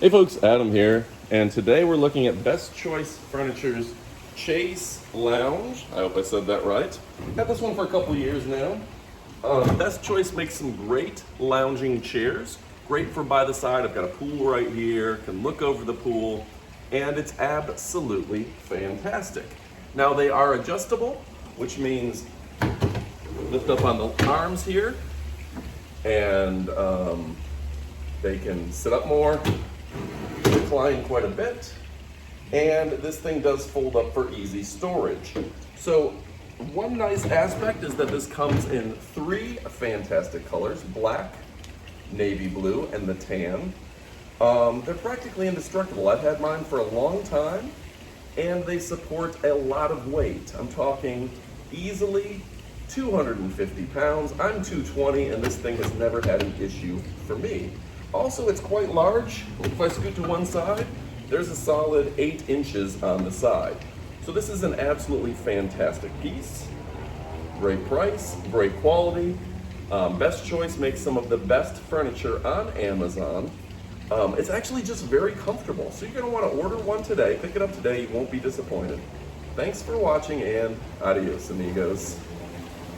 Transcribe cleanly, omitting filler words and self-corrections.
Hey folks, Adam here, and today we're looking at Best Choice Furniture's Chaise Lounge. I hope I said that right. Had this one for a couple years now. Best Choice makes some great lounging chairs. Great for by the side. I've got a pool right here, can look over the pool, and it's absolutely fantastic. Now they are adjustable, which means lift up on the arms here, and they can sit up more, recline quite a bit, and this thing does fold up for easy storage. So one nice aspect is that this comes in three fantastic colors: black, navy blue, and the tan. They're practically indestructible. I've had mine for a long time, and they support a lot of weight. I'm talking easily 250 pounds. I'm 220, and this thing has never had an issue for me. Also, it's quite large. If I scoot to one side, there's a solid 8 inches on the side. So this is an absolutely fantastic piece. Great price, great quality. Best Choice makes some of the best furniture on Amazon. It's actually just very comfortable. So you're gonna wanna order one today, pick it up today, you won't be disappointed. Thanks for watching, and adios amigos.